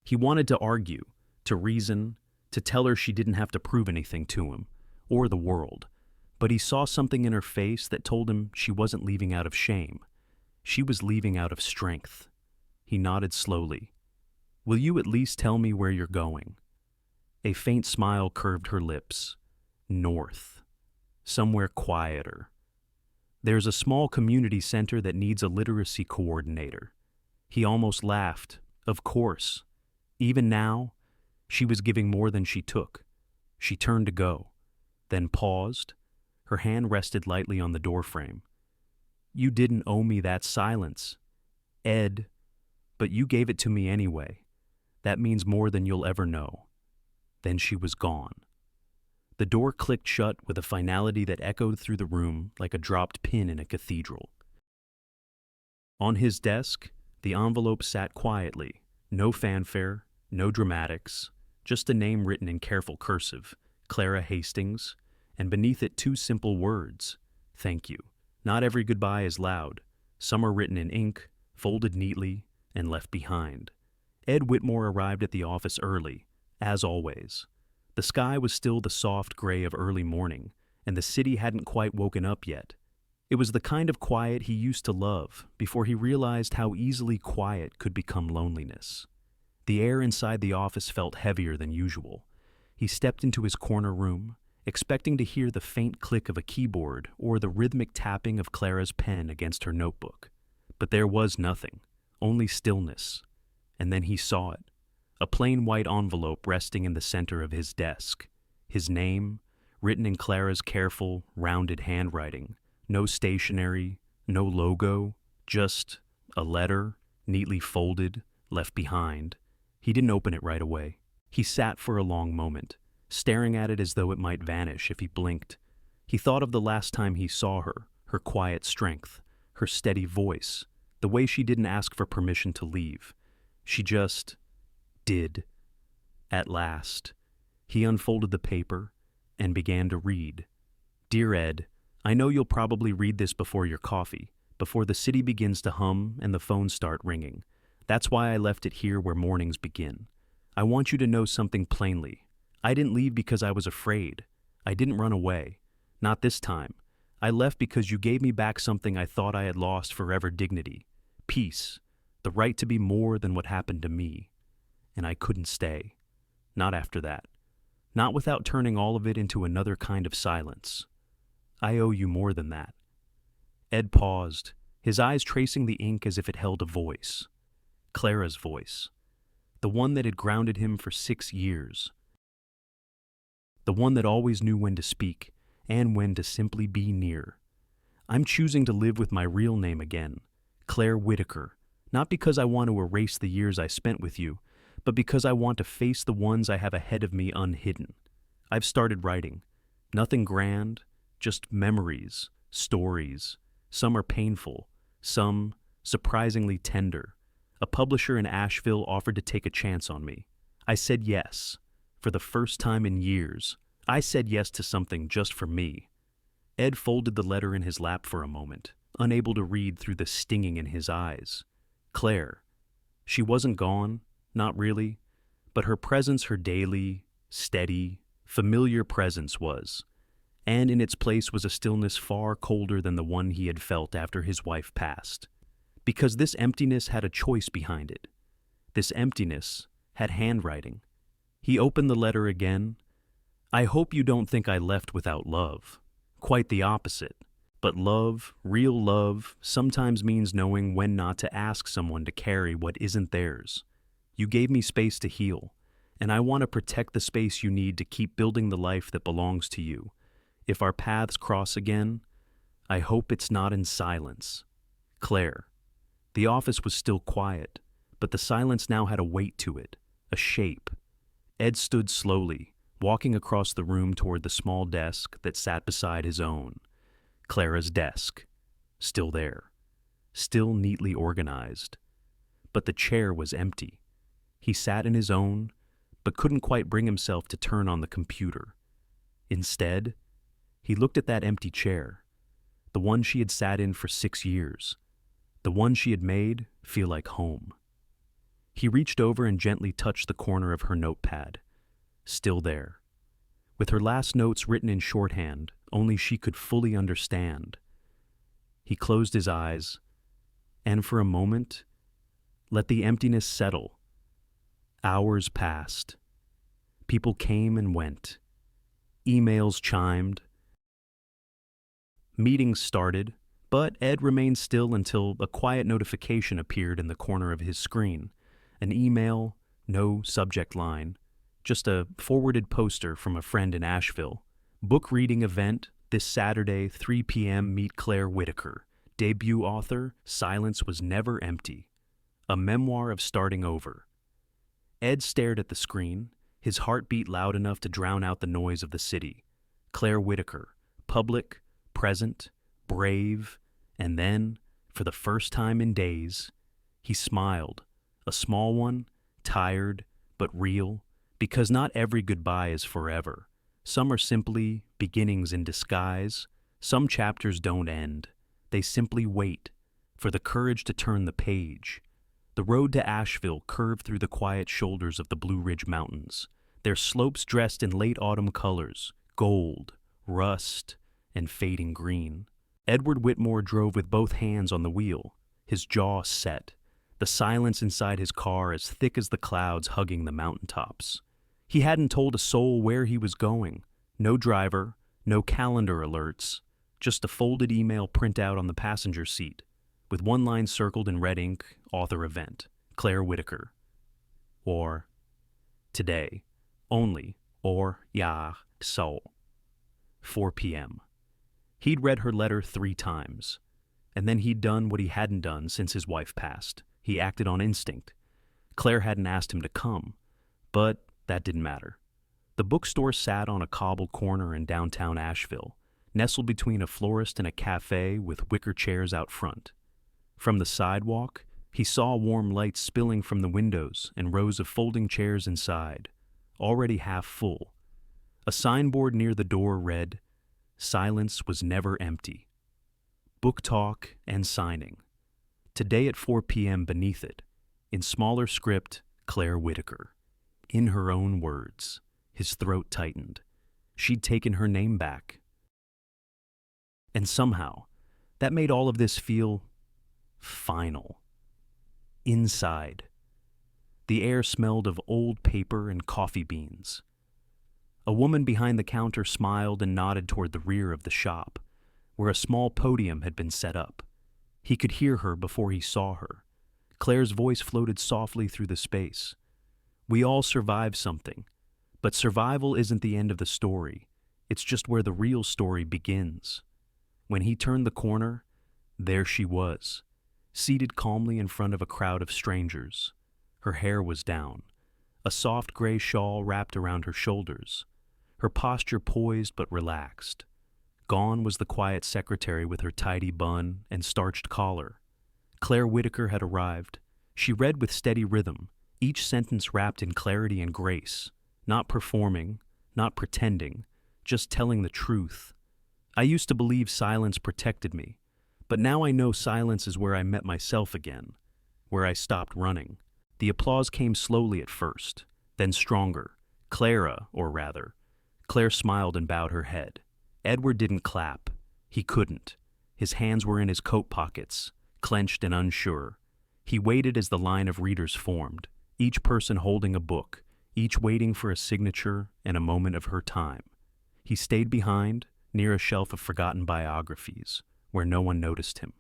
He wanted to argue, to reason, to tell her she didn't have to prove anything to him, or the world. But he saw something in her face that told him she wasn't leaving out of shame. She was leaving out of strength. He nodded slowly. "Will you at least tell me where you're going?" A faint smile curved her lips. "North. Somewhere quieter. There's a small community center that needs a literacy coordinator." He almost laughed. Of course. Even now, she was giving more than she took. She turned to go, then paused. Her hand rested lightly on the doorframe. "You didn't owe me that silence, Ed, but you gave it to me anyway. That means more than you'll ever know." Then she was gone. The door clicked shut with a finality that echoed through the room like a dropped pin in a cathedral. On his desk, the envelope sat quietly. No fanfare, no dramatics, just a name written in careful cursive, Clara Hastings, and beneath it two simple words, "Thank you." Not every goodbye is loud. Some are written in ink, folded neatly, and left behind. Ed Whitmore arrived at the office early, as always. The sky was still the soft gray of early morning, and the city hadn't quite woken up yet. It was the kind of quiet he used to love before he realized how easily quiet could become loneliness. The air inside the office felt heavier than usual. He stepped into his corner room, expecting to hear the faint click of a keyboard or the rhythmic tapping of Clara's pen against her notebook. But there was nothing, only stillness. And then he saw it, a plain white envelope resting in the center of his desk. His name, written in Clara's careful, rounded handwriting. No stationery, no logo, just a letter, neatly folded, left behind. He didn't open it right away. He sat for a long moment, staring at it as though it might vanish if he blinked. He thought of the last time he saw her, her quiet strength, her steady voice, the way she didn't ask for permission to leave. She just did. At last, he unfolded the paper and began to read. "Dear Ed, I know you'll probably read this before your coffee, before the city begins to hum and the phones start ringing. That's why I left it here where mornings begin. I want you to know something plainly. I didn't leave because I was afraid. I didn't run away. Not this time. I left because you gave me back something I thought I had lost forever: dignity, peace, the right to be more than what happened to me. And I couldn't stay. Not after that. Not without turning all of it into another kind of silence. I owe you more than that." Ed paused, his eyes tracing the ink as if it held a voice. Clara's voice. The one that had grounded him for 6 years. The one that always knew when to speak and when to simply be near. "I'm choosing to live with my real name again, Claire Whitaker, not because I want to erase the years I spent with you, but because I want to face the ones I have ahead of me unhidden. I've started writing. Nothing grand, just memories, stories. Some are painful, some surprisingly tender. A publisher in Asheville offered to take a chance on me. I said yes. For the first time in years, I said yes to something just for me." Ed folded the letter in his lap for a moment, unable to read through the stinging in his eyes. Claire. She wasn't gone, not really, but her presence, her daily, steady, familiar presence was. And in its place was a stillness far colder than the one he had felt after his wife passed. Because this emptiness had a choice behind it. This emptiness had handwriting. He opened the letter again, I hope you don't think I left without love. Quite the opposite. But love, real love, sometimes means knowing when not to ask someone to carry what isn't theirs. You gave me space to heal, and I want to protect the space you need to keep building the life that belongs to you. If our paths cross again, I hope it's not in silence. Claire. The office was still quiet, but the silence now had a weight to it, a shape. Ed stood slowly, walking across the room toward the small desk that sat beside his own. Clara's desk. Still there. Still neatly organized. But the chair was empty. He sat in his own, but couldn't quite bring himself to turn on the computer. Instead, he looked at that empty chair, the one she had sat in for 6 years, the one she had made feel like home. He reached over and gently touched the corner of her notepad. Still there. With her last notes written in shorthand, only she could fully understand. He closed his eyes, and for a moment, let the emptiness settle. Hours passed. People came and went. Emails chimed. Meetings started, but Ed remained still until a quiet notification appeared in the corner of his screen. An email, no subject line, just a forwarded poster from a friend in Asheville. Book reading event this Saturday, 3 p.m. Meet Claire Whitaker. Debut author, Silence Was Never Empty. A memoir of starting over. Ed stared at the screen, his heart beat loud enough to drown out the noise of the city. Claire Whitaker, public, present, brave, and then, for the first time in days, he smiled. A small one, tired, but real, because not every goodbye is forever. Some are simply beginnings in disguise. Some chapters don't end. They simply wait for the courage to turn the page. The road to Asheville curved through the quiet shoulders of the Blue Ridge Mountains, their slopes dressed in late autumn colors, gold, rust, and fading green. Edward Whitmore drove with both hands on the wheel, his jaw set, the silence inside his car as thick as the clouds hugging the mountaintops. He hadn't told a soul where he was going. No driver, no calendar alerts, just a folded email printout on the passenger seat, with one line circled in red ink, author event, Claire Whitaker. Or, today, only, or, ja, so. 4 p.m. He'd read her letter 3 times, and then he'd done what he hadn't done since his wife passed. He acted on instinct. Claire hadn't asked him to come, but that didn't matter. The bookstore sat on a cobbled corner in downtown Asheville, nestled between a florist and a cafe with wicker chairs out front. From the sidewalk, he saw warm lights spilling from the windows and rows of folding chairs inside, already half full. A signboard near the door read, "Silence was never empty." Book talk and signing. Today at 4 p.m. beneath it, in smaller script, Claire Whitaker. In her own words, his throat tightened. She'd taken her name back. And somehow, that made all of this feel final. Inside. The air smelled of old paper and coffee beans. A woman behind the counter smiled and nodded toward the rear of the shop, where a small podium had been set up. He could hear her before he saw her. Claire's voice floated softly through the space. We all survive something, but survival isn't the end of the story. It's just where the real story begins. When he turned the corner, there she was, seated calmly in front of a crowd of strangers. Her hair was down, a soft gray shawl wrapped around her shoulders, her posture poised but relaxed. Gone was the quiet secretary with her tidy bun and starched collar. Claire Whitaker had arrived. She read with steady rhythm, each sentence wrapped in clarity and grace, not performing, not pretending, just telling the truth. I used to believe silence protected me, but now I know silence is where I met myself again, where I stopped running. The applause came slowly at first, then stronger. Clara, or rather. Claire smiled and bowed her head. Edward didn't clap. He couldn't. His hands were in his coat pockets, clenched and unsure. He waited as the line of readers formed, each person holding a book, each waiting for a signature and a moment of her time. He stayed behind, near a shelf of forgotten biographies, where no one noticed him.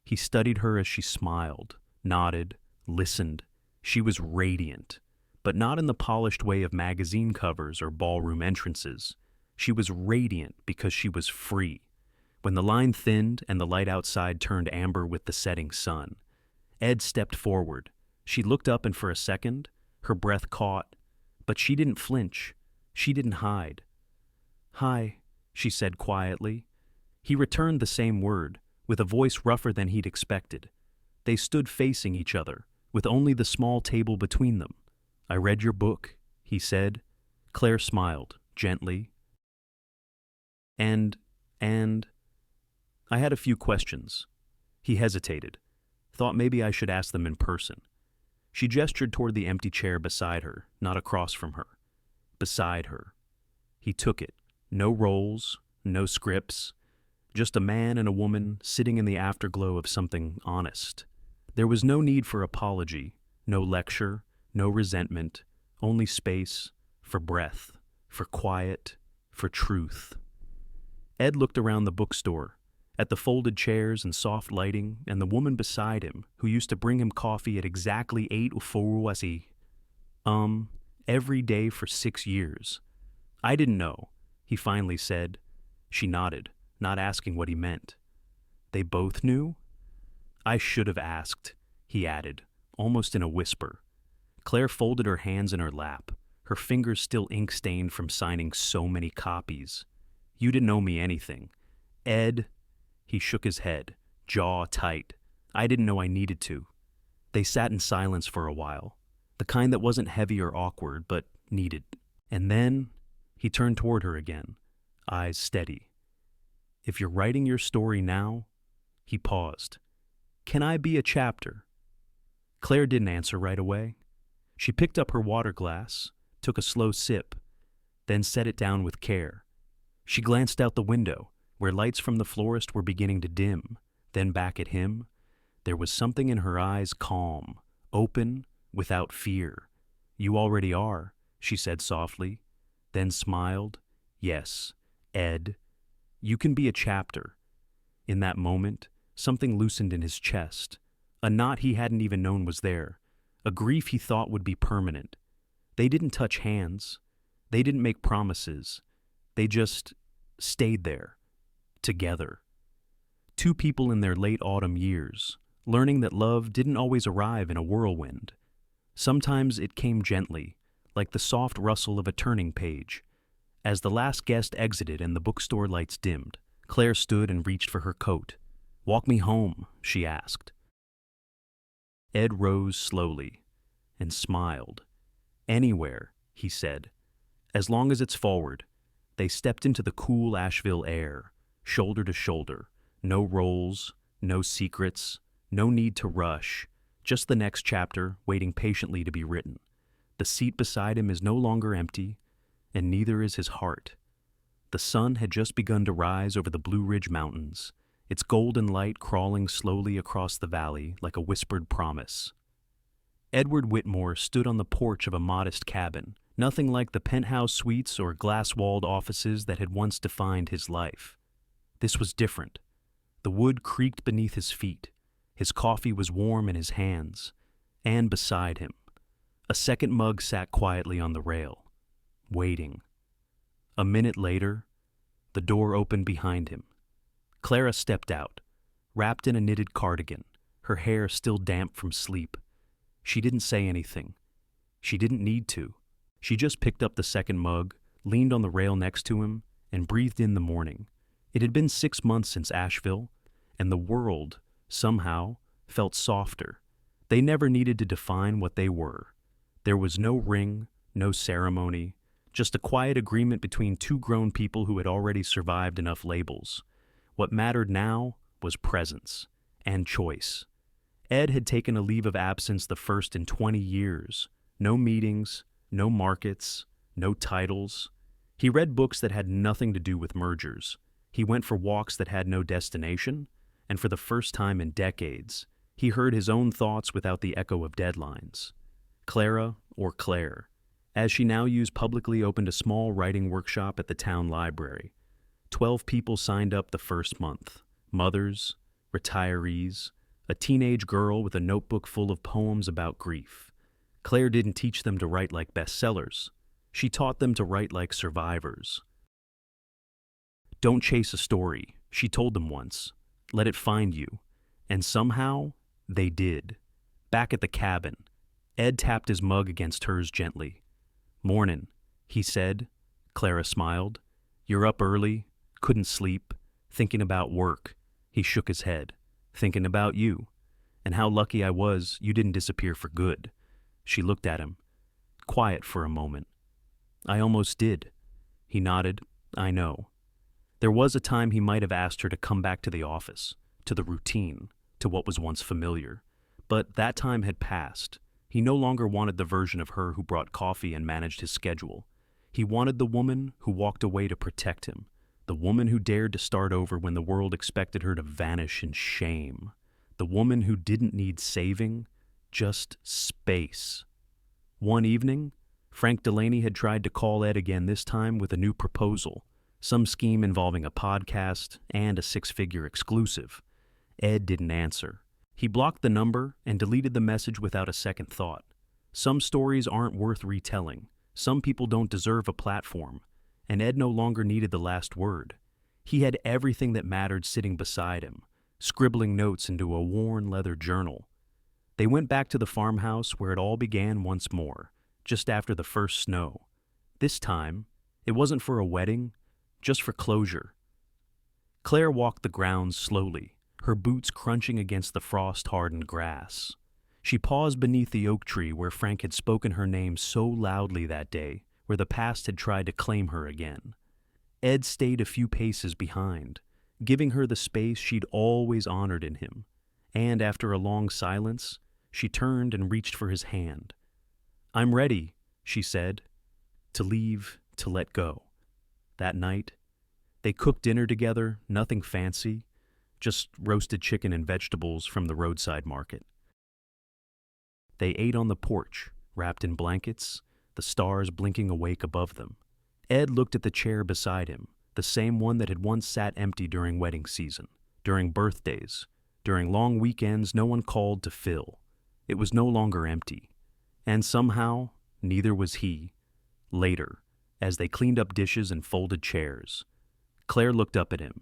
He studied her as she smiled, nodded, listened. She was radiant, but not in the polished way of magazine covers or ballroom entrances. She was radiant because she was free. When the line thinned and the light outside turned amber with the setting sun, Ed stepped forward. She looked up and for a second, her breath caught, but she didn't flinch. She didn't hide. "Hi," she said quietly. He returned the same word, with a voice rougher than he'd expected. They stood facing each other, with only the small table between them. "I read your book," he said. Claire smiled, gently. And, I had a few questions." He hesitated, thought maybe I should ask them in person. She gestured toward the empty chair beside her, not across from her. Beside her. He took it. No roles, no scripts, just a man and a woman sitting in the afterglow of something honest. There was no need for apology, no lecture, no resentment, only space for breath, for quiet, for truth. Ed looked around the bookstore, at the folded chairs and soft lighting, and the woman beside him, who used to bring him coffee at exactly 8:00 every day for 6 years. "I didn't know," he finally said. She nodded, not asking what he meant. "They both knew?" "I should have asked," he added, almost in a whisper. Claire folded her hands in her lap, her fingers still ink-stained from signing so many copies. "You didn't owe me anything. Ed," he shook his head, jaw tight. "I didn't know I needed to." They sat in silence for a while, the kind that wasn't heavy or awkward, but needed. And then he turned toward her again, eyes steady. "If you're writing your story now," he paused, "can I be a chapter?" Claire didn't answer right away. She picked up her water glass, took a slow sip, then set it down with care. She glanced out the window, where lights from the florist were beginning to dim, then back at him. There was something in her eyes calm, open, without fear. "You already are," she said softly, then smiled. "Yes, Ed, you can be a chapter." In that moment, something loosened in his chest, a knot he hadn't even known was there, a grief he thought would be permanent. They didn't touch hands. They didn't make promises. They just stayed there. Together. Two people in their late autumn years, learning that love didn't always arrive in a whirlwind. Sometimes it came gently, like the soft rustle of a turning page. As the last guest exited and the bookstore lights dimmed, Claire stood and reached for her coat. "Walk me home," she asked. Ed rose slowly and smiled. "Anywhere," he said, "as long as it's forward." They stepped into the cool Asheville air, shoulder to shoulder, no roles, no secrets, no need to rush, just the next chapter waiting patiently to be written. The seat beside him is no longer empty, and neither is his heart. The sun had just begun to rise over the Blue Ridge Mountains, its golden light crawling slowly across the valley like a whispered promise. Edward Whitmore stood on the porch of a modest cabin, nothing like the penthouse suites or glass-walled offices that had once defined his life. This was different. The wood creaked beneath his feet. His coffee was warm in his hands. And beside him, a second mug sat quietly on the rail, waiting. A minute later, the door opened behind him. Clara stepped out, wrapped in a knitted cardigan, her hair still damp from sleep. She didn't say anything. She didn't need to. She just picked up the second mug, leaned on the rail next to him, and breathed in the morning. It had been 6 months since Asheville, and the world, somehow, felt softer. They never needed to define what they were. There was no ring, no ceremony, just a quiet agreement between two grown people who had already survived enough labels. What mattered now was presence and choice. Ed had taken a leave of absence, the first in 20 years. No meetings, no markets, no titles. He read books that had nothing to do with mergers. He went for walks that had no destination, and for the first time in decades, he heard his own thoughts without the echo of deadlines. Clara or Claire. As she now used publicly opened a small writing workshop at the town library. 12 people signed up the first month. Mothers, retirees, a teenage girl with a notebook full of poems about grief. Claire didn't teach them to write like bestsellers. She taught them to write like survivors. Don't chase a story, she told them once. Let it find you. And somehow, they did. Back at the cabin, Ed tapped his mug against hers gently. "Mornin'," he said. Clara smiled. "You're up early, couldn't sleep, thinking about work." He shook his head. "Thinking about you, and how lucky I was you didn't disappear for good." She looked at him, quiet for a moment. "I almost did." He nodded. "I know." There was a time he might have asked her to come back to the office, to the routine, to what was once familiar. But that time had passed. He no longer wanted the version of her who brought coffee and managed his schedule. He wanted the woman who walked away to protect him, the woman who dared to start over when the world expected her to vanish in shame, the woman who didn't need saving, just space. One evening, Frank Delaney had tried to call Ed again, this time with a new proposal, some scheme involving a podcast and a 6-figure exclusive. Ed didn't answer. He blocked the number and deleted the message without a second thought. Some stories aren't worth retelling. Some people don't deserve a platform. And Ed no longer needed the last word. He had everything that mattered sitting beside him, scribbling notes into a worn leather journal. They went back to the farmhouse where it all began once more, just after the first snow. This time, it wasn't for a wedding, just for closure. Claire walked the grounds slowly, her boots crunching against the frost-hardened grass. She paused beneath the oak tree where Frank had spoken her name so loudly that day, where the past had tried to claim her again. Ed stayed a few paces behind, giving her the space she'd always honored in him, and after a long silence, she turned and reached for his hand. "I'm ready," she said, "to leave, to let go." That night, they cooked dinner together, nothing fancy, just roasted chicken and vegetables from the roadside market. They ate on the porch, wrapped in blankets, the stars blinking awake above them. Ed looked at the chair beside him, the same one that had once sat empty during wedding season, during birthdays, during long weekends no one called to fill. It was no longer empty. And somehow, neither was he. Later, as they cleaned up dishes and folded chairs, Claire looked up at him.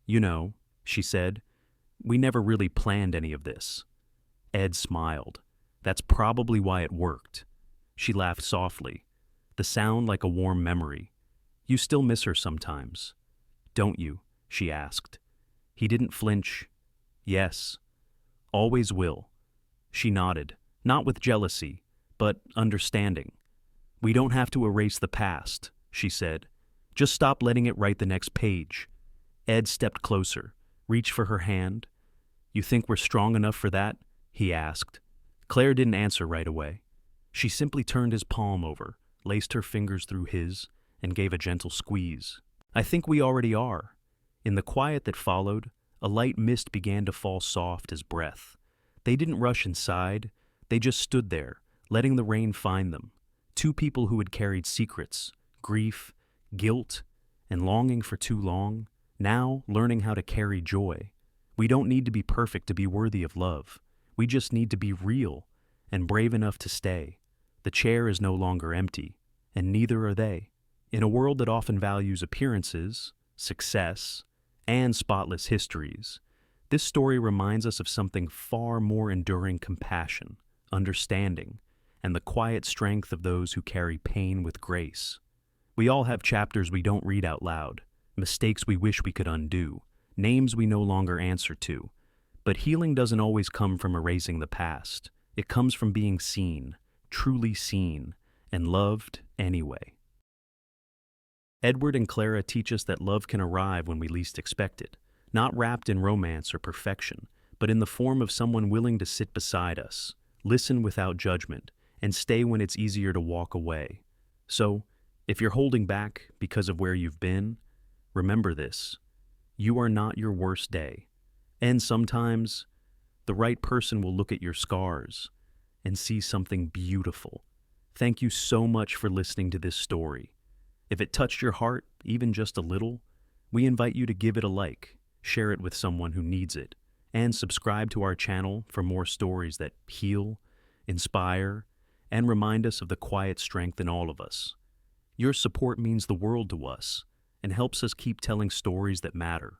"You know," she said, "we never really planned any of this." Ed smiled. "That's probably why it worked." She laughed softly, the sound like a warm memory. "You still miss her sometimes, don't you?" she asked. He didn't flinch. "Yes, always will." She nodded, not with jealousy, but understanding. "We don't have to erase the past," she said. "Just stop letting it write the next page." Ed stepped closer, reached for her hand. "You think we're strong enough for that?" he asked. Claire didn't answer right away. She simply turned his palm over, laced her fingers through his, and gave a gentle squeeze. "I think we already are." In the quiet that followed, a light mist began to fall soft as breath. They didn't rush inside. They just stood there, letting the rain find them. Two people who had carried secrets, grief, guilt, and longing for too long, now learning how to carry joy. We don't need to be perfect to be worthy of love. We just need to be real and brave enough to stay. The chair is no longer empty, and neither are they. In a world that often values appearances, success, and spotless histories, this story reminds us of something far more enduring: compassion, understanding, and the quiet strength of those who carry pain with grace. We all have chapters we don't read out loud, mistakes we wish we could undo, names we no longer answer to. But healing doesn't always come from erasing the past. It comes from being seen, truly seen, and loved anyway. Edward and Clara teach us that love can arrive when we least expect it, not wrapped in romance or perfection, but in the form of someone willing to sit beside us, listen without judgment, and stay when it's easier to walk away. So, if you're holding back because of where you've been, remember this: you are not your worst day. And sometimes, the right person will look at your scars and see something beautiful, Thank you so much for listening to this story. If it touched your heart, even just a little, we invite you to give it a like, share it with someone who needs it, and subscribe to our channel for more stories that heal, inspire, and remind us of the quiet strength in all of us. Your support means the world to us and helps us keep telling stories that matter.